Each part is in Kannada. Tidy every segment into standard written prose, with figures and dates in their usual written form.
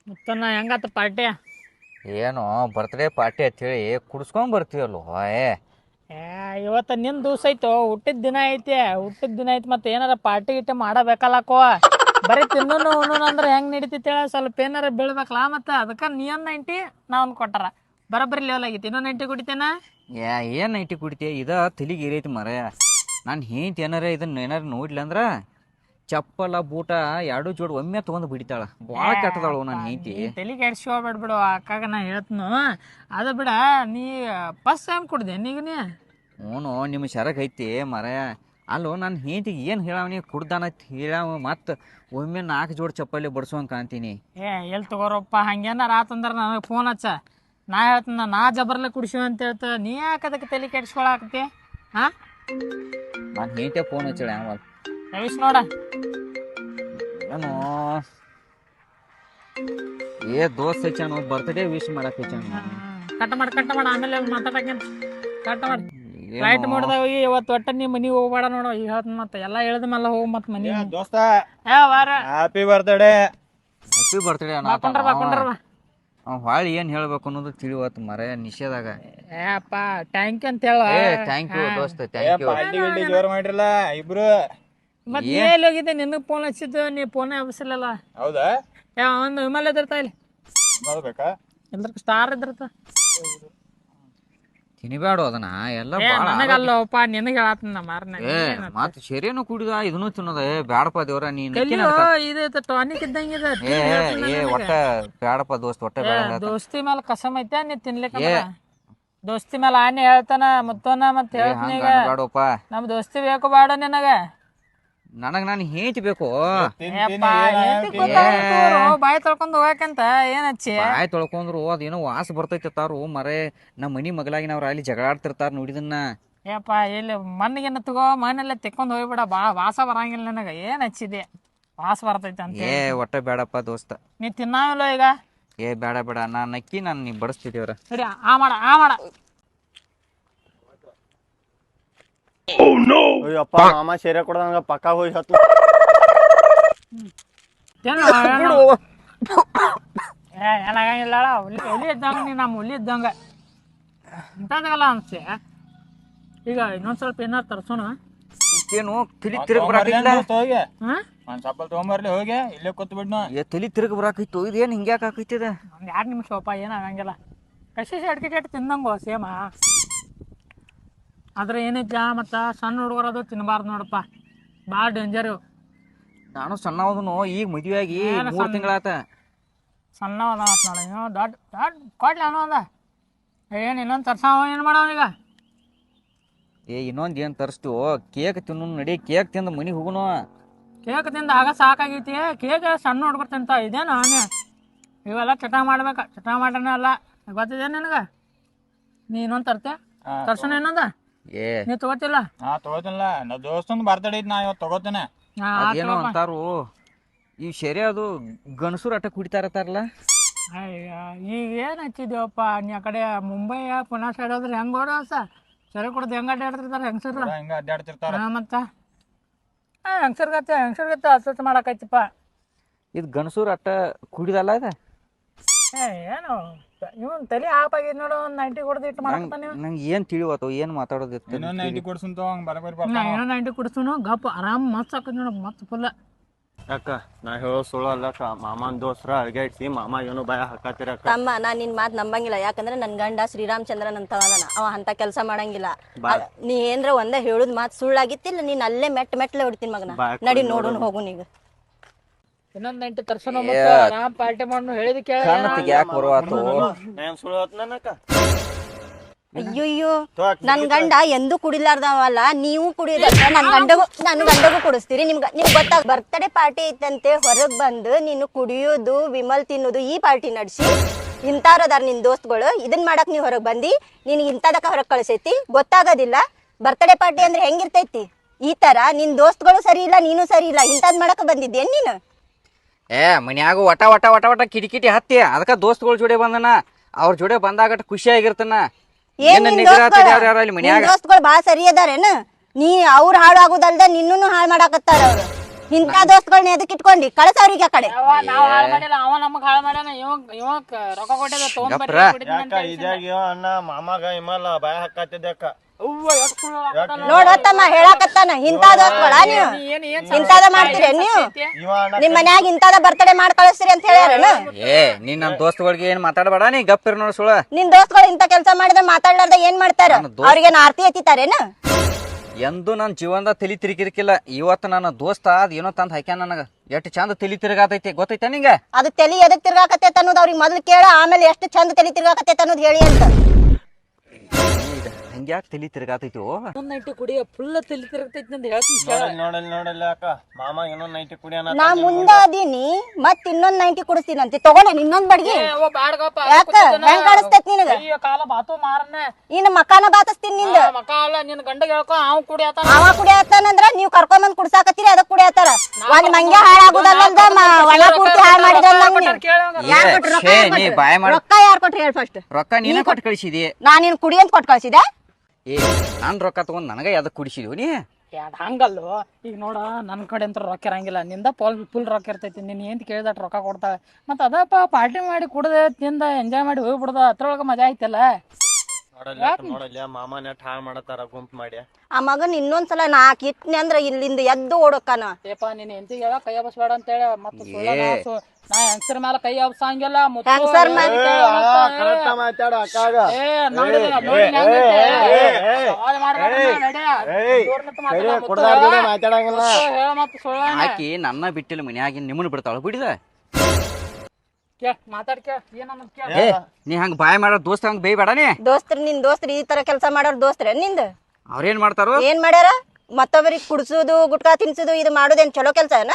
ಮುತ್ತನ್ನ ಹೆಂಗಾತ ಪಾರ್ಟಿ? ಏನೋ ಬರ್ತ್ಡೇ ಪಾರ್ಟಿ ಅಂತೇಳಿ ಕುಡ್ಸ್ಕೊಂಡ್ ಬರ್ತೀವಲ್ವ ಏ. ಏ ಇವತ್ತು ನಿನ್ನ ದಿವಸ ಐತೋ, ಹುಟ್ಟಿದ ದಿನ ಐತಿ. ಹುಟ್ಟಿದ ದಿನ ಐತಿ ಮತ್ತೆ ಏನಾರ ಪಾರ್ಟಿ ಗಿಟ್ಟಿ ಮಾಡಬೇಕಲ್ಲಕ್ಕೋ. ಬರೀ ತಿನ್ನೋನು ಉಣ್ಣೋನು ಅಂದ್ರೆ ಹೆಂಗೆ ನಡೀತೈತಿ ಹೇಳ? ಸ್ವಲ್ಪ ಏನಾರ ಬೀಳ್ಬೇಕಲ್ಲ. ಮತ್ತೆ ಅದಕ್ಕೆ ನೀ ಒಂದು 90 ನಾ ಒಂದು ಕೊಟ್ಟಾರ ಬರೋಬ್ಬರಿ ಲೆವೆಲ್ ಆಗೈತಿ. ಇನ್ನೊಂದು 90 ಕುಡಿತೇನ? ಏನು ನೈಟಿ ಕುಡಿತೀಯ? ಇದ ತಲೆಗೆ ಏರೈತಿ ಮರಯ. ನಾನು ಹೆಂಡ್ತಿ ಏನಾರ ಇದನ್ನ ಏನಾರ ನೋಡ್ಲಿ ಅಂದ್ರ ಚಪ್ಪಲ ಬೂಟ ಎರಡು ಜೋಡಿ ಒಮ್ಮೆ ತೊಗೊಂಡು ಬಿಡಿತಾಳ. ಭಾಳ ಕೆಟ್ಟದಾಳು ನನ್ನ ಹೆಂಡ್ತಿ. ತಲೆ ಕೆಡ್ಸ್ಕೊಬೇಡ ಬಿಡು, ಅಕ್ಕಾಗ ನಾ ಹೇಳ್ತನು. ಅದು ಬಿಡ, ನೀ ಫಸ್ಟ್ ಟೈಮ್ ಕುಡ್ದೆ ನೀಗ ನೀ? ಹ್ಞೂ ನಿಮ್ಮ ಶರಕ್ ಐತಿ ಮರಯ. ಅಲ್ಲೋ ನನ್ನ ಹೆಂಡ್ತಿಗೆ ಏನು ಹೇಳವನಿ ಕುಡ್ದಾನ ಹೇಳವ ಮತ್ತು ಒಮ್ಮೆ 4 ಜೋಡಿ ಚಪ್ಪಲಿ ಬಡ್ಸೋಂಗೆ ಕಾಣ್ತೀನಿ. ಎಲ್ಲಿ ತಗೋರಪ್ಪ, ಹಂಗೇನಾರ ಆತಂದ್ರೆ ನನಗೆ ಫೋನ್ ಹಚ್ಚ. ನಾ ಹೇಳ್ತೀನಿ, ನಾ ಜಬರ್ಲೆ ಕುಡಿಸಿವ ಅಂತ ಹೇಳ್ತ. ನೀ ಯಾಕೆ ಅದಕ್ಕೆ ತಲೆ ಕೆಡ್ಸ್ಕೊಳಕತ್ತಿ? ಹಾಂ, ನಾನು ಹೆಂಡ್ತಿ ಫೋನ್ ಹಚ್ಚಳ ಯಾವಲ್ ರವೀಶ್ ನೋಡ. ಏನು ದೋಸ್ತ್ ಹಚ್ಚಾನು ಬರ್ತ್ಡೇ ವಿಶ್ ಮಾಡಕ್ ಹಚ್ಚಾನು. ಕಟ್ ಮಾಡಿ ಆಮೇಲೆ ಮಾತಾಡಕಂತ ಕಟ್ ಮಾಡಿ. ರೈಟ್ ಮಾಡಿದಾಗ ಇವತ್ತು ಒಟ್ಟ ನೀ ಮನಿಗೆ ಹೋಗ್ಬೇಡ ನೋಡು. ಈಗ ಹೇಳ್ತೀನಿ ಮತ್ತೆ ಎಲ್ಲ ಹೇಳ್ದ ಮೇಲೆ ಹೋಗಿ ಮತ್ತೆ ಮನಿ ದೋಸ್ತ ವಾರ ಹ್ಯಾಪಿ ಬರ್ತ್ಡೇ. ಹ್ಯಾಪಿ ಬರ್ತ್ಡೇ ಬಾಕೊಂಡ್ರ ಹೊಳ್ಳಿ ಏನು ಹೇಳ್ಬೇಕು ಅನ್ನೋದು ತಿಳಿವತ್ತು ಮರ ನಿಷೇಧಾಗ. ಅಪ್ಪ ಟ್ಯಾಂಕ್ ಅಂತ ಹೇಳ. ಥ್ಯಾಂಕ್ ಯು ದೋಸ್ತ, ಥ್ಯಾಂಕ್ ಯು. ಪಾರ್ಟಿ ಗಿಲ್ಟಿ ಜೋರ್ ಮಾಡಿರಲ್ಲ ಇಬ್ರು. ಮತ್ತೆ ನೀ ಎಲ್ಲಿ ಹೋಗಿದ್ದೆ? ನಿನಗೆ ಫೋನ್ ಹಚ್ಚಿದ್ದು, ನೀ ಫೋನೇ ಹಬ್ಸಿಲ್ಲಲ್ಲ. ಹೌದಾ? ಒಂದು ವಿಮಲ್ ಇದ್ರತ ಇಲ್ಲಿ ನೋಡ್ಬೇಕಾ? ಎಲ್ರ ಸ್ಟಾರ್ ಇದ್ರತ. ತಿನ್ಬೇಡ ಅದನ್ನ ಎಲ್ಲ ಭಾಳ. ನನಗಲ್ಲಪ್ಪ, ನಿನಗೆ ಹೇಳತ್ತ ಮಾರನ. ಮತ್ತೆ ಶೇರೇನು ಕುಡಿದ ಇದನ್ನು ತಿನ್ನೋದ. ಬ್ಯಾಡಪ್ಪ ದೇವ್ರ ನೀನ್ ಇದು ಟಾನಿಕ್ ಇದ್ದಂಗಿದೆ. ಒಟ್ಟ ಬ್ಯಾಡಪ್ಪ ದೋಸ್ತ್, ಒಟ್ಟ ಬೇಡ. ದೋಸ್ತಿ ಮೇಲೆ ಕಸಮ್ ಐತೆ ನೀ ತಿನ್ಲಿಕ್ಕೆ. ದೋಸ್ತಿ ಮೇಲೆ ಆನೆ ಹೇಳ್ತಾನ ಮತ್ತೋನ ಮತ್ತೆ ಹೇಳ್ತೀನಿ. ಈಗ ಬೇಡಪ್ಪ, ನಮ್ ದೋಸ್ತಿ ಬೇಕು ಬೇಡ ನಿನಗ? ನನಗ್ ನಾನು ಹೇಂತಿ ಬೇಕು. ಬಾಯಿ ತೊಳ್ಕೊಂಡ್ ಹೋಗಕಂತ ಏನ್ ಹಚ್ಚಿ ಬಾಯ್ ತೊಳ್ಕೊಂಡ್ರು ಅದೇನೋ ವಾಸ ಬರ್ತೈತೆ ತಾರು ಮರೆ. ನಮ್ಮ ಮನಿ ಮಗಳಾಗಿನವ್ರ ಅಲ್ಲಿ ಜಗಳ ಆಡ್ತಿರ್ತಾರ ನೋಡಿದನ್ನ. ಏಪ್ಪ ಇಲ್ಲಿ ಮಣ್ಣಿಗೆನ ತಗೋ, ಮಣ್ಣೆಲ್ಲ ತೆಕ್ಕೊಂಡ್ ಹೋಗ್ಬಿಡ. ವಾಸ ಬರಂಗಿಲ್ಲ ನನಗ. ಏನ್ ಹಚ್ಚಿದೆ ವಾಸ ಬರ್ತೈತೆ ಅಂತ. ಒಟ್ಟ ಬೇಡಪ್ಪ ದೋಸ್ತ. ನೀ ತಿನ್ನಾವಿಲ್ಲ ಈಗ? ಬೇಡ ಬೇಡ, ನಾನ್ ನಕ್ಕಿ ನಾನು ನೀ ಬಡಿಸ್ತಿದ್ದೇವ್ರ. ಸರಿ, ಆ ಮಾಡ ಅಯ್ಯಪ್ಪ ಮಾಮ ಶೇರೆ ಕೊಡದಂಗ ಪಕ್ಕ ಹೋಗಿ ಹತ್ತು. ಏನಾಗಂಗಿಲ್ಲ. ಹುಲಿ ಇದ್ದಂಗ ನೀ ನಮ್ಮ ಹುಲಿ ಇದ್ದಂಗ ಇಂಥದ್ದಾಗಲ್ಲ ಅನ್ಸಿ. ಈಗ ಇನ್ನೊಂದ್ ಸ್ವಲ್ಪ ಏನಾರು ತರ್ಸೋಣ. ಏನು ತಲಿ ತಿರುಗಿ ಬರಾಕಿಲ್ಲ? ಹೋಗಿ ಒಂದ್ ಚಪ್ಪಲ್ ತಗೊಂಬರ್ಲಿ ಹೋಗಿ, ಇಲ್ಲೇ ಕೂತ್ ಬಿಡ್ನು. ತಲಿ ತಿರುಗಿ ಬರಾಕಿತ್ತು. ಇದೇನು ಹಿಂಗ್ಯಾಕ ಹಾಕೈತಿದ? ಒಂದು 2 ನಿಮಿಷ ಅಪ್ಪ, ಏನಾಗಂಗಿಲ್ಲ. ಕಸಿ ಅಡ್ಕಿಟ್ ತಿಂದಂಗು ಸೇಮ. ಆದ್ರೆ ಏನೈತ ಮತ್ತು ಸಣ್ಣ ಹುಡುಗರದು ತಿನ್ನಬಾರ್ದು ನೋಡಪ್ಪ, ಭಾಳ ಡೇಂಜರು. ನಾನು ಸಣ್ಣ ಹೋದನು, ಈಗ ಮದುವೆ ಆಗಿ 3 ತಿಂಗಳಾತ. ಸಣ್ಣ ಅದ ನೋಡ. ಇನ್ನೂ ದೊಡ್ಡ ಕೊಡ್ಲಿ ಅನ್ನೋ ಅಂದ. ಏನು ಇನ್ನೊಂದು ತರ್ಸಾವ? ಏನು ಮಾಡವ ಈಗ? ಇನ್ನೊಂದು ಏನು ತರಿಸ್ತೀವೋ? ಕೇಕ್ ತಿನ್ನು ನಡಿ. ಕೇಕ್ ತಿಂದು ಮನಿಗೆ ಹೋಗುನು. ಕೇಕ್ ತಿಂದು ಆಗ ಸಾಕಾಗೈತಿ. ಕೇಕ್ ಸಣ್ಣ ಹುಡುಗರು ತಿಂತ ಇದೇನು ಅವನೇ? ಇವೆಲ್ಲ ಚಟ ಮಾಡ್ಬೇಕು. ಚಟ ಮಾಡ್ರನೇ ಅಲ್ಲ, ಗೊತ್ತಿದೆ ನಿನಗೆ? ನೀ ಇನ್ನೊಂದು ತರ್ತೆ? ತರ್ಸೋಣ ಇನ್ನೊಂದ? ನೀ ತಗೋತಿಲ್ಲ? ತಗೋತಿಲ್ಲ. ನಾ ದೋಸ್ತಂದು ಬರ್ತಡೇ ಐತಿ, ನಾ ಇವತ್ತು ತಗೋತೇನೆ. ಅದೇನೋ ಅಂತಾರು ಈ ಶರೀ ಅದು ಗಣಸೂರು ಅಟ್ಟ ಕುಡಿತಾರತ್ತಾರಲ್ಲ. ಈಗ ಏನು ಹಚ್ಚಿದೇವಪ್ಪ ನೀ ಆ ಕಡೆ ಮುಂಬೈ ಪುನಃ ಸೈಡ್ ಹೋದ್ರೆ ಹೆಂಗೆ ಓಡೋಸ ಸರಿ ಕುಡ್ದು ಹೆಂಗೆ ಅಡ್ಡಾಡ್ತಿರ್ತಾರೆ ಹೆಂಗಸರು. ಹಿಂಗ ಅಡ್ಡಾಡ್ತಿರ್ತಾರ. ಮತ್ತೆ ಹೆಂಗಸರ್ಗತ್ತೆ ಅಸ್ವಚ್ಛ ಮಾಡಾಕೈತಿಪ್ಪ. ಇದು ಗಣಸೂರು ಅಟ್ಟ ಕುಡಿದಲ್ಲ ಇದು. ಏನು ಇವನ್ ತಲೆ ಆಪಾಗಿದ್ ನೋಡು. ಒಂದು 90 ಕೊಡ್ದು ಇಟ್ಟು ಮಾಡಾಕತ್ತ ನೀವು. ನಂಗೆ ಏನು ತಿಳಿವತ್ತು, ಏನು ಮಾತಾಡೋದಿತ್ತು? ಇನ್ನೊಂದು 90 ಕೊಡ್ಸಂತ ಹಂಗೆ ಬರಬರಿ ಏನೋ 90 ಕುಡಿಸ್ತು ಗಪ್ ಆರಾಮ್ ಮಸ್ತ್ ಹಾಕದ್ ನೋಡು, ಮಸ್ತ್ ಫುಲ್. ಅಕ್ಕ ನಾ ಹೇಳೋ ಸುಳ್ಳು ಅಲ್ಲಕ್ಕ. ಮಾಮನ್ ದೋಸ್ರ ಅಡ್ಗೆ ಇಡ್ಸಿ ಮಾಮ ಏನು ಭಯ ಹಾಕತ್ತಿರ ಅಕ್ಕ. ತಮ್ಮ ನಾ ನಿನ್ ಮಾತ್ ನಂಬಂಗಿಲ್ಲ. ಯಾಕಂದ್ರೆ ನನ್ ಗಂಡ ಶ್ರೀರಾಮಚಂದ್ರನ್ ಅಂತ ಅವ ಅಂತ ಕೆಲಸ ಮಾಡಂಗಿಲ್ಲ. ನೀ ಏನ್ರ ಒಂದೇ ಹೇಳುದ್ ಮಾತ್ ಸುಳ್ಳಾಗಿತ್ತಿಲ್ಲ, ನೀನ್ ಅಲ್ಲೇ ಮೆಟ್ಲೆ ಹೊಡಿತೀನಿ ಮಗನ. ನಡಿ ನೋಡೋಣ ಹೋಗು ನೀಗ. ಇನ್ನೊಂದು 90 ತರ್ಸೋಣ ಆರಾಮ್ ಪಾರ್ಟಿ ಮಾಡೋಣ. ಹೇಳಿದ ಕೇಳ ಯಾಕೆ ಬರುವಾತು? ಏನ್ ಸುಳ್ಳು ಆತ್ನಕ್ಕ? ಅಯ್ಯೋ ನನ್ ಗಂಡ ಎಂದೂ ಕುಡಿಲಾರ್ದವಲ್ಲ. ನೀವು ಕುಡಿಯೋದಕ್ಕ ನನ್ ಗಂಡಗೂ ಕುಡಿಸ್ತೀರಿ. ನಿಮ್ಗ್ ಗೊತ್ತಾಗ ಬರ್ತ್ಡೇ ಪಾರ್ಟಿ ಐತಂತೆ ಹೊರಗ್ ಬಂದು ನೀನು ಕುಡಿಯೋದು ವಿಮಲ್ ತಿನ್ನೋದು ಈ ಪಾರ್ಟಿ ನಡ್ಸಿ ಇಂಥವ್ರದಾರ ನಿನ್ ದೋಸ್ತ್ಗಳು. ಇದನ್ ಮಾಡಕ್ ನೀವ್ ಹೊರಗ್ ಬಂದಿ. ನಿನ್ಗೆ ಇಂಥದಕ್ಕ ಹೊರಗ್ ಕಳ್ಸೈತಿ ಗೊತ್ತಾಗೋದಿಲ್ಲ. ಬರ್ತ್ಡೇ ಪಾರ್ಟಿ ಅಂದ್ರೆ ಹೆಂಗಿರ್ತೈತಿ? ಈ ತರ ನಿನ್ ದೋಸ್ತ್ಗಳು ಸರಿ ಇಲ್ಲ, ನೀನು ಸರಿ ಇಲ್ಲ. ಇಂಥದ್ ಮಾಡಕ್ ಬಂದಿದ್ದೇನ್ ನೀನು? ಮನ್ಯಾಗ ಒಟ ಒಟ ಒಟ ಒಟ ಕಿಟಕಿಟಿ ಹತ್ತಿ ಅದಕ್ಕ ದೋಸ್ತಗಳ ಜೋಡಿ ಬಂದನ. ಅವ್ರ ಜೋಡಿ ಬಂದಾಗ ಖುಷಿಯಾಗಿರ್ತಾನ. ದೋಸ್ತ್ಗಳು ಬಾಳ ಸರಿ ಅದಾರೇನು? ನೀ ಅವ್ರ ಹಾಳು ಆಗುದಲ್ದ ನಿನ್ನೂ ಹಾಳು ಮಾಡಾಕತ್ತಾರ ಅವ್ರು. ಇಂಥ ದೋಸ್ತುಗಳನ್ನ ಎದಕ್ ಇಟ್ಕೊಂಡಿ ಕಳಸವ್ರಿಗೆ ಆ ಕಡೆ. ನಾವ್ ಹಾಳು ಮಾಡಿಲ್ಲ, ಅವ ನಮಗ್ ಹಾಳು ಮಾಡ್ಯಾನ. ಇವ ರೊಕ್ಕ ಕೊಟ್ಟಿದ್ದ ಯಾಕ ಇದಾಗ ಅಣ್ಣ ಮಾಮಾಗ ಇಮಲ್ಲ ಬಾಯ ಹಾಕತ್ತಿದ್ದೆ ಅಕ್ಕ. ನೋಡತ್ತಮ್ಮ ಹೇಳಾಕತ್ತಾನ ಇಂಥ ದೋಸ್ತುಗಳ ನೀವು ಇಂಥದ ಮಾಡ್ತೀರಿ ನೀವು. ನಿಮ್ ಮನ್ಯಾಗ ಇಂಥದ ಬರ್ತಡೇ ಮಾಡಿ ಕಳಿಸ್ತೀರಿ ಅಂತ ಹೇಳ್ಯಾರೇನು? ಏ ನೀನ್ ನಮ್ ದೋಸ್ತಗಳಿಗೆ ಏನ್ ಮಾತಾಡಬೇಡ, ನೀ ಗಪ್ಪಿರ್ ನೋಡ್ ಸುಳ. ನಿನ್ ದೋಸ್ತುಗಳು ಇಂಥ ಕೆಲಸ ಮಾಡಿದ್ರೆ ಮಾತಾಡ್ಲಾರ್ದ ಏನ್ ಮಾಡ್ತಾರ? ಅವ್ರಿಗೇನ್ ಆರ್ತಿ ಎತ್ತಿತಾರೇನು? ಎಂದು ನನ್ನ ಜೀವನದಾಗ ತಲಿ ತಿರುಗಿರ್ಕಿಲ್ಲ. ಇವತ್ತು ನನ್ನ ದೋಸ್ತ ಅದ್ ಏನೋ ತಂದ್ ಹಾಕ್ಯಾನ ನನಗ. ಎಷ್ಟು ಚಂದ ತಲಿ ತಿರುಗಾತೈತಿ ಗೊತ್ತೈತ ನಿಂಗ? ಅದು ತಲಿ ಎದಕ್ ತಿರ್ಗಾಕತ್ತೈತ ಅನ್ನೋದು ಅವ್ರಿಗೆ ಮೊದ್ಲು ಕೇಳ, ಆಮೇಲೆ ಎಷ್ಟು ಚಂದ ತಲಿ ತಿರ್ಗಾಕತ್ತೈತ ಅನ್ನೋದು ಹೇಳಿ ಅಂತ. ಹಂಗ್ಯಾಕ್ ತಲಿ ತಿರುಗಾತೈತಿ? ನೈಟಿ ಕುಡಿಯ ಫುಲ್ ತಲಿ ತಿರುಗ್ತೈತಿ ಅಂತ ಹೇಳ್ತೀನಿ. ನೋಡಲ್ಲ ಅಕ್ಕ ಮಾಮ ಇನ್ನೊಂದ್ ನೈಟಿ ಕುಡಿಯೋಣ. ನಾ ಮುಂದ ಅದೀನಿ ಮತ್ ಇನ್ನೊಂದ್ 90 ಕುಡಿಸ್ತೀನಂತೆ. ತಗೊಂಡೇನ್ ಇನ್ನೊಂದ್ ಬಡ್ಗಿ? ಯಾಕ ಹೆಂಗ್ ಕಾಣಿಸ್ತೈತಿ ನಿನಗ? ಕಾಲ ಬಾತು ಮಾರನ್ನ ಇನ್ನ ಮಕಾನ ಬಾತಸ್ತೀನಿ ನಿಂದ. ಮಕ ಅಲ್ಲ ನಿನ್ ಗಂಡಗ್ ಹೇಳ್ಕೊ, ಅವ್ ಕುಡಿಯತಾನ. ಅವ ಕುಡಿಯತ್ತಾನಂದ್ರ ನೀವ್ ಕರ್ಕೊಂಬಂದ್ ಕುಡ್ಸಾಕತ್ತೀರಿ, ಅದಕ್ ಕುಡಿಯತ್ತಾರ. ಒಂದ್ ಮಂಗ್ಯ ಹಾಳಾಗುದಲ್ಲದ ಒಣ ಪೂರ್ತಿ ಹಾಳ್ ಮಾಡಿದ್ರಲ್ಲ ನೀ ಬಾಯ್ ಮಾಡ. ರೊಕ್ಕ ಯಾರ್ ಕೊಟ್ರಿ ಹೇಳ ಫಸ್ಟ್? ರೊಕ್ಕ ನೀನ ಕೊಟ್ಟು ಕಳಿಸಿದಿ. ನಾ ನೀನ್ ಕುಡಿ ಅಂತ ಕೊಟ್ಟು ಕಳ್ಸಿದೆ? ಏ ನಾನ್ ರೊಕ್ಕ ತಗೊಂಡ್ ನನಗ ಯಾವ್ದಕ್ ಕುಡಿಸಿದ್ವಿ ನೀ? ಹಂಗಲ್ಲೋ, ಈಗ ನೋಡ ನನ್ ಕಡೆ ಅಂತ ರೊಕ್ಕ ಇರಂಗಿಲ್ಲ, ನಿಂದ ಫುಲ್ ರೊಕ್ಕ ಇರ್ತೈತಿ. ನಿನ್ ಏನ್ ಕೇಳಿದಟ್ ರೊಕ್ಕ ಕೊಡ್ತಾಳೆ. ಮತ್ ಅದಪ್ಪ ಪಾರ್ಟಿ ಮಾಡಿ ಕುಡ್ದೆ ತಿಂದ ಎಂಜಾಯ್ ಮಾಡಿ ಹೋಗ್ಬಿಡ್ದ, ಅದ್ರೊಳಗ ಮಜಾ ಐತಲ್ಲ. ನೋಡಲ್ಲ ಮಾಮ ನೆಟ್ ಹಾಳ್ ಮಾಡತಾರ ಗುಂಪ್ ಮಾಡಿ. ಆ ಮಗನ್ ಇನ್ನೊಂದ್ಸಲ ನಾಕ್ ಇಟ್ನಿ ಅಂದ್ರ ಇಲ್ಲಿಂದ ಎದ್ದು ಓಡೋಕಾನ. ಏಪ ನೀನ್ ಎಂತಿಗೆ ಹೇಳ ಕೈ ಹಬ್ಬಸ್ಬೇಡ ಅಂತ ಹೇಳಿ ಮತ್ತ ನಾ ಹೆಂಗಸರ ಮೇಲೆ ಕೈ ಹಬ್ಬಸಂಗಿಲ್ಲ. ಹೆಂಗಸರ್ ಮೇಲೆ ಮಾತಾಡ ಅಕ್ಕಾಗ. ಆಕಿ ನನ್ನ ಬಿಟ್ಟಿಲ್ಲ ಮನ್ಯಾಗಿ ನಿಮ್ಮನ್ನ ಬಿಡ್ತಾಳ ಬಿಡಿದ. ಮಾತಾಡ್ಕ ಏ ನೀ ಹಂಗ ಬಾಯ್ ಮಾಡೋ ದೋಸ್ತ ಹಂಗ ಬೇಯ್ಬೇಡ ನೀ. ದೋಸ್ತ್ರಿ ನಿನ್ ದೋಸ್ತ್ರಿ ಈ ತರ ಕೆಲಸ ಮಾಡೋರ್ ದೋಸ್ತ್ರ ನಿಂದ? ಅವ್ರೇನ್ ಮಾಡ್ತಾರೋ? ಏನ್ ಮಾಡ್ಯಾರ? ಮತ್ತೊಬ್ಬರಿಗೆ ಕುಡ್ಸುದು ಗುಟ್ಕಾ ತಿನ್ಸುದು ಇದು ಮಾಡೋದೇನ್ ಚಲೋ ಕೆಲ್ಸ ಏನ?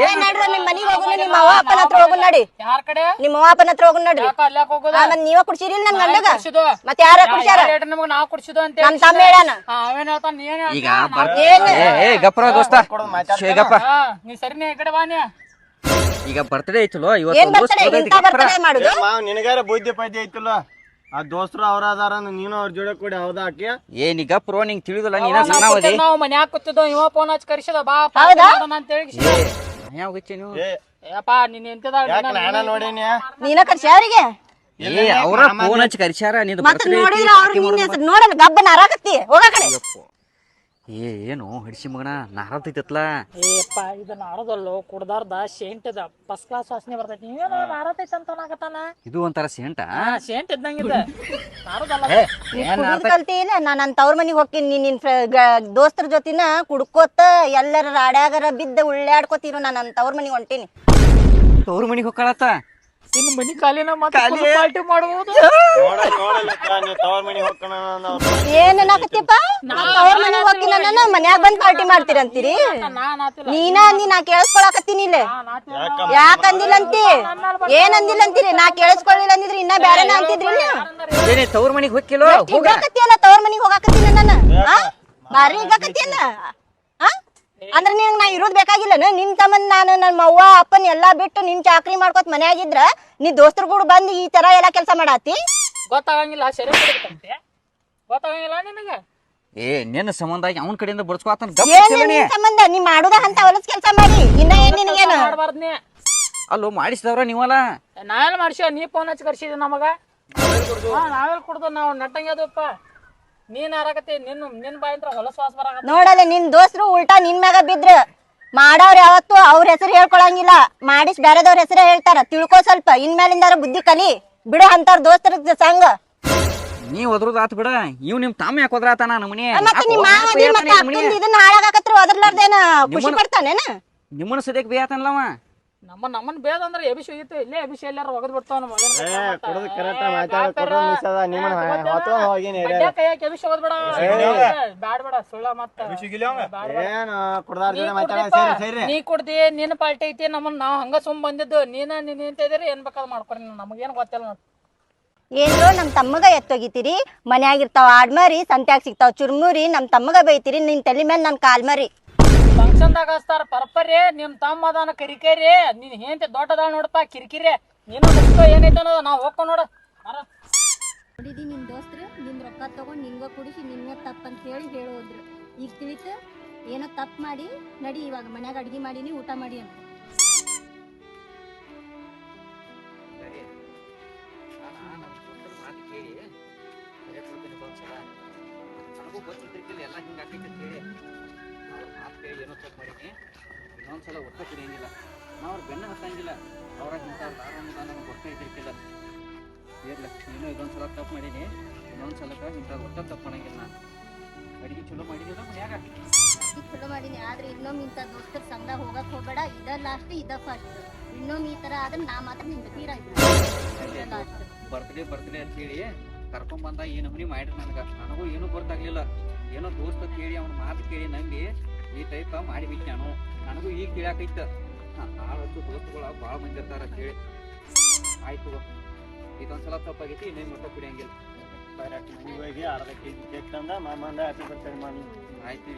ಏನ್ ನಡ್ರಿ ನಿಮ್ ಮನಿಗ್ ಹೋಗುನ, ನಿಮ್ಮ ಅವ್ವ ಅಪ್ಪನ ಹತ್ರ ಹೋಗುನ್ ನಡಿ. ಯಾರ ಕಡೆ? ನಿಮ್ಮ ಅವ್ವ ಅಪ್ಪನ ಹತ್ರ ಹೋಗುನ್ ನಡ್ರಿ. ಮತ್ ನೀವ ಕುಡ್ಸಿರಿ ನನ್ ಗಂಡಗ? ಮತ್ ಯಾರ ಕುಡ್ಸ್ಯಾರ? ನಾವ್ ಕುಡ್ಸಿದ್ವು ಅಂತ ನಮ್ ತಮ್ಮ ಹೇಳ್ಯಾನ. ಅವೇನ್ ಹೇಳ್ತಾನ? ನೀನ್ ಈಗ ಗಪ್ರ ದೋಸ್ತ ಗಪ್ಪ. ನೀ ಸರಿನೇ ಈ ಕಡೆ ಬಾನ್ಯ. ಈಗ ಬರ್ತಡೇ ಐತಲೋ ಏನ್ ಇವತ್ತು. ಬರ್ತಡೇ ಇಂತ ಬರ್ತಡೇ ಮಾಡುದು? ನಿನಗಾರ ಬುದ್ಧಿ ಪದ್ಧತಿ ಐತಿಲ್ಲ. ಆ ದೋಸ್ತರು ಅವ್ರ ಅದಾರ, ನೀನು ಅವ್ರ ಜೋಡಿ ಕೂಡಿ ಹೌದಾ ಆಕಿ? ಏ ನೀ ಗಪ್ರೋ ನಿಂಗ್ ತಿಳಿದಿಲ್ಲ, ನೀನ ಸಣ್ಣವದಿ. ನಾವು ಮನ್ಯಾಗ ಕೂತಿದ್ವು, ಇವ ಫೋನ್ ಹಚ್ಚಿ ಕರ್ಸಿದ ಬಾ ಅಂತ ಹೇಳಿ. ನೀವು ಏಪ್ಪ ನೀನ್ ಎಂತದ ನಾನ ನೋಡೇನಿ. ನೀನ ಕರ್ಸಿ ಅವ್ರಿಗೆ? ಏ ಅವ್ರ ಫೋನ್ ಹಚ್ಚಿ ಕರ್ಸ್ಯಾರ. ನೀನು ಮತ್ ನೋಡಿದ್ರ ಅವ್ರ ನಿನ್ನ ಹೆಸರು ನೋಡಲ್ಲ ಗಬ್ಬನ ಅರಾಕತ್ತಿ ಹೋಗ ಕಡೆ. ಏನು ಹಡಿಸಿ ಮಗನ ನಾರತೈತತ್ಲ. ಏಪ್ಪ ಇದು ನಾಡದಲ್ಲೋ ಕುಡ್ದಾರ್ದ ಶೇಂಟ್ ಇದ ಫಸ್ಟ್ ಕ್ಲಾಸ್ ವಾಸನೆ ಬರ್ತೈತಿ. ನೀವೇನೋ ನಾರತೈತಿ ಅಂತ ಅನ್ನಕತ್ತಾನ. ಇದು ಒಂಥರ ಸೇಂಟ ಶೇಂಟ್ ಇದ್ದಂಗಿದ ನಾರದಲ್ಲ. ಕಲ್ತಿ ಇಲ್ಲ. ನಾನ್ ನನ್ನ ತವ್ರ ಮನಿಗ್ ಹೋಗ್ತೀನಿ, ನಿನ್ ದೋಸ್ತರ ಜೊತಿನ ಕುಡ್ಕೋತ ಎಲ್ಲರ ರಾಡ್ಯಾಗರ ಬಿದ್ದ ಉಳ್ಳಾಡ್ಕೋತೀರು. ನಾನ್ ನನ್ನ ತವ್ರ ಮನಿಗ್ ಹೊಂಟೀನಿ. ತವ್ರ ಮನಿಗ್ ಹೋಗ್ಕಳತ್ತ. ಇನ್ನು ಮನಿ ಕಾಲಿನ ಪಾರ್ಟಿ ಮಾಡಬಹುದು. ಏನ್ ಅನ್ನಕತ್ತಿಪ್ಪ? ತವ್ರ ಮನಿಗ್ ಹೋಗ್ತೀನಿ ನಾನು, ಮನ್ಯಾಗ ಬಂದ್ ಪಾರ್ಟಿ ಮಾಡ್ತೀರಂತೀರಿ? ನೀನ ಅಂದಿ, ನಾ ಕೇಳಿಸ್ಕೊಳಕತ್ತೀನಿ ಇಲ್ಲೇ. ಯಾಕ ಅಂದಿಲ್ಲ ಅಂತಿ? ಏನ್ ಅಂದಿಲ್ಲ ಅಂತೀರಿ? ನಾ ಕೇಳಿಸ್ಕೊಳ್ಳಿಲ್ಲ ಅಂದಿದ್ರಿ ಇನ್ನ ಬ್ಯಾರೆನ ಅಂತಿದ್ರಿ. ತವ್ರ ಮನಿಗ್ ಹೋಗಿಲ್ಲ ಹೋಗಾಕತ್ತಿಯಲ್ಲ, ತವ್ರ ಮನಿಗ್ ಹೋಗಾಕತ್ತೀನಿ ನಾನು. ಬಾರಿ ಹೋಗಾಕತ್ತಿಯಲ್ಲ ಅಂದ್ರ ನಿನಗ್ ನಾ ಇರೋದ್ ಬೇಕಾಗಿಲ್ಲ. ನಿನ್ ಸಂಬಂಧ ನಾನು ನನ್ನ ಅವ್ವ ಅಪ್ಪನ್ ಎಲ್ಲಾ ಬಿಟ್ಟು ನಿನ್ ಚಾಕ್ರಿ ಮಾಡ್ಕೊತ ಮನ್ಯಾಗಿದ್ರ ನೀ ದೋಸ್ತರ ಕೂಡ ಬಂದ್ ಈ ತರ ಎಲ್ಲಾ ಕೆಲ್ಸ ಮಾಡಾತಿ? ಗೊತ್ತಾಗಂಗಿಲ್ಲ, ಸರಿ ಗೊತ್ತಾಗಂಗಿಲ್ಲ ನಿನಗ. ಏ ನಿನ್ನ ಸಂಬಂಧ ಅವನ ಕಡೆಯಿಂದ ಬಡ್ಸ್ಕೊತಾನ. ಏನ್ ಸಂಬಂಧ? ನೀ ಮಾಡುದ ಅಂತ ಹೊಲಸ್ ಕೆಲ್ಸ ಮಾಡಿ ಇನ್ನ ಏನ್ ನಿನಗೇನು ಮಾಡ್ಬಾರ್ದ್ನಿ. ಅಲ್ಲೋ ಮಾಡಿಸಿದವ್ರ ನೀವಲ್ಲ. ನಾವೆಲ್ಲ ಮಾಡ್ಸಿವ, ನೀ ಫೋನ್ ಹಚ್ಚಿ ಕರ್ಸಿದ ನಮಗ. ನಾವೆಲ್ಲ ಕುಡ್ದು ನಾವು ನಟ್ಟಂಗ್ಯದಪ್ಪ. ನೀನ್ ಆರಾಕತಿ, ನಿನ್ ಬಾಯಿಂದ ಹೊಲಸ್ ವಾಸ ಬರಾಕ. ನೋಡಲ್ಲ ನಿನ್ ದೋಸ್ತರು ಉಲ್ಟಾ ನಿನ್ ಮ್ಯಾಗ ಬಿದ್ರ. ಮಾಡವ್ರ ಯಾವತ್ತು ಅವ್ರ ಹೆಸರು ಹೇಳ್ಕೊಳಂಗಿಲ್ಲ, ಮಾಡಿಸ್ ಬ್ಯಾರೆದವ್ರ ಹೆಸರೇ ಹೇಳ್ತಾರ. ತಿಳ್ಕೊ ಸ್ವಲ್ಪ, ಇನ್ಮೇಲಿಂದಾರ ಬುದ್ಧಿ ಕಲಿ ಬಿಡು ಅಂತವ್ರ ದೋಸ್ತರ ಸಂಘ. ನೀವ್ ಹೋದ್ರದ್ ಆತ್ ಬಿಡ, ಇವ್ ನಿಮ್ ತಾಮ ಯಾಕೆ ಹೋದ್ರಾತಾನ ನಮ್ಮನಿ? ಮತ್ತೆ ನಿಮ್ಮ ಮಾವ ಮತ್ತೆ ಅಕ್ಕಂದು ಇದನ್ನ ಹಾಳಾಗಕತ್ರ ಒದರ್ಲಾರ್ದೇನ ಖುಷಿ ಪಡ್ತಾನೇನ? ನಿಮ್ಮನ್ನ ಸದ್ಯಕ್ ಬೇಯತಾನಲ್ಲವ. ನಮ್ಮನ್ ಬೇದ ಅಂದ್ರೆ ಎಬಿಸಿ ಹೋಗಿತ್ತು, ಇಲ್ಲೇ ಎಬಿಸಿ ಎಲ್ಲಾರ ಒಗದ್ ಬಿಡ್ತಾವ. ಬ್ಯಾಡ ಬೇಡ ಸುಳ್ಳ. ಮತ್ತ ನೀ ಕುಡ್ದಿ, ನಿನ್ ಪಾರ್ಟಿ ಐತಿ, ನಮ್ಮನ್ ನಾವ್ ಹಂಗ ಸುಮ್ ಬಂದಿದ್ದು. ನೀನ್ ಅಂತ ಇದ್ರಿ ಏನ್ ಬೇಕಾದ್ ಮಾಡ್ಕೊರಿ, ನಮಗೇನ್ ಗೊತ್ತಿಲ್ಲ ನೋಡ್. ಏನ್ರೋ ನಮ್ ತಮ್ಮಗ ಎತ್ತೋಗಿತೀರಿ? ಮನ್ಯಾಗಿರ್ತಾವ ಆಡ್ಮರಿ, ಸಂತ್ಯಾಗ ಸಿಗ್ತಾವ ಚುರ್ಮುರಿ, ನಮ್ ತಮ್ಮಗ ಬೈತೀರಿ. ನಿನ್ ತಲೆ ಮೇಲೆ ನನ್ ಕಾಲ್ಮರಿ. ಫಂಕ್ಷನ್ದಾಗ ಹಚ್ತಾರ ಪರ್ಪರಿ, ನಿಮ್ ತಮ್ಮ ಅದಾನ ಕರಿಕೇರಿ. ನೀನ್ ಏನ್ ದೊಡ್ಡದ ನೋಡಪ್ಪ ಕಿರಿಕಿರಿ. ನೀನು ಏನೈತೆ ಅನ್ನೋದು ನಾವ್ ಹೋಗ್ಕೊ ನೋಡ. ನೋಡಿದಿ ನಿನ್ ದೋಸ್ತ್ರ ನಿನ್ ರೊಕ್ಕ ತಗೊಂಡ್ ನಿನ್ಗ ಕುಡಿಸಿ ನಿನ್ಗ ತಪ್ಪಂತ ಹೇಳಿ ಹೇಳೋದ್ರು. ಈಗ ತಿಳಿತ ಏನೋ ತಪ್ಪು ಮಾಡಿ ನಡಿ ಇವಾಗ ಮನ್ಯಾಗ ಅಡ್ಗೆ ಮಾಡೀನಿ ಊಟ ಮಾಡಿ ಅಂತ. ಸರಿ ನಾನು ನಮ್ಮ ದೋಸ್ತರ ಮಾತು ಕೇಳಿ ಸರಿಯಾಗಿ ಕೊಡ್ತೀನಿ ಒಂದ್ಸಲ. ನನಗೂ ಗೊತ್ತಿದ್ದಿಲ್ಲ ಎಲ್ಲ ಹಿಂಗೆ ಆಕೈತೆ ಅಂತ ಹೇಳಿ ಅವ್ರ ಮಾತು ಕೇಳಿ ಏನೋ ತಪ್ಪು ಮಾಡೀನಿ. ಇನ್ನೊಂದ್ಸಲ ಒಟ್ಟ ಕುಡಿಯಂಗಿಲ್ಲ, ನಾವು ಅವ್ರ ಬೆನ್ನ ಹತ್ತಂಗಿಲ್ಲ. ಅವ್ರಾಗ ಇಂಥ ಅನ್ನೋದ ನನಗೆ ಗೊತ್ತ ಇದ್ದಿರ್ಕಿಲ್ಲ. ಇರ್ಲ ನೀನು ಇದೊಂದ್ಸಲ ತಪ್ಪು ಮಾಡೀನಿ, ಇನ್ನೊಂದ್ಸಲಕ್ಕೆ ಇಂಥ ಒಟ್ಟ ತಪ್ಪು ಮಾಡಂಗಿಲ್ಲ. ನಾನು ಅಡಿಗೆ ಚಲೋ ಮಾಡಿದಿಲ್ಲ ಮನ್ಯಾಗ. ಅಡ್ಗೆ ಚಲೋ ಮಾಡೀನಿ, ಆದ್ರೆ ಇನ್ನೊಮ್ಮೆ ಇಂಥ ದೋಸ್ತರ ಸಂಘ ಹೋಗಕ್ ಹೋಗ್ಬೇಡ. ಇದ ಲಾಸ್ಟ್ ಇದ ಫಸ್ಟ್. ಇನ್ನೊಮ್ಮೆ ಈ ತರ ಆದ್ರೆ ನಾ ಮಾತ್ರ ನಿಂದ ತೀರ ಲಾಸ್ಟ್. ಬರ್ತ್ಡೇ ಅಂತ ಹೇಳಿ ಕರ್ಕೊಂಬಂದ ಈ ನಮೂನಿ ಮಾಡ್ರಿ. ನನಗೂ ಏನೂ ಗೊತ್ತಾಗ್ಲಿಲ್ಲ. ಏನೋ ದೋಸ್ತ ಕೇಳಿ ಅವ್ನ ಮಾತು ಕೇಳಿ ನಂಬಿ ಈ ಟೈಪ್ ಮಾಡಿಬಿಟ್ಟು ನನಗೂ ಈಗ ಕೇಳಾಕೈತ. ಭಾಳ ಹೊತ್ತು ದೋಸ್ತುಗಳು ಭಾಳ ಮಂದಿ ಇರ್ತಾರ ಅಂತ ಹೇಳಿ. ಆಯ್ತು ಇದೊಂದ್ಸಲ ತಪ್ಪಾಗೈತಿ, ಇನ್ನೇನು ಮಟ್ಟ ಕುಡಿಯಂಗಿಲ್ಲ. ಮನೆಗೆ ಹೋಗಿ ಅರ್ಧ ಕೆಜಿ ಕೇಕ್ ತಂದ ಮಾಮಂದ ಹ್ಯಾಪಿ ಬರ್ತಾರೆ ಮಾಡಿ. ಆಯ್ತು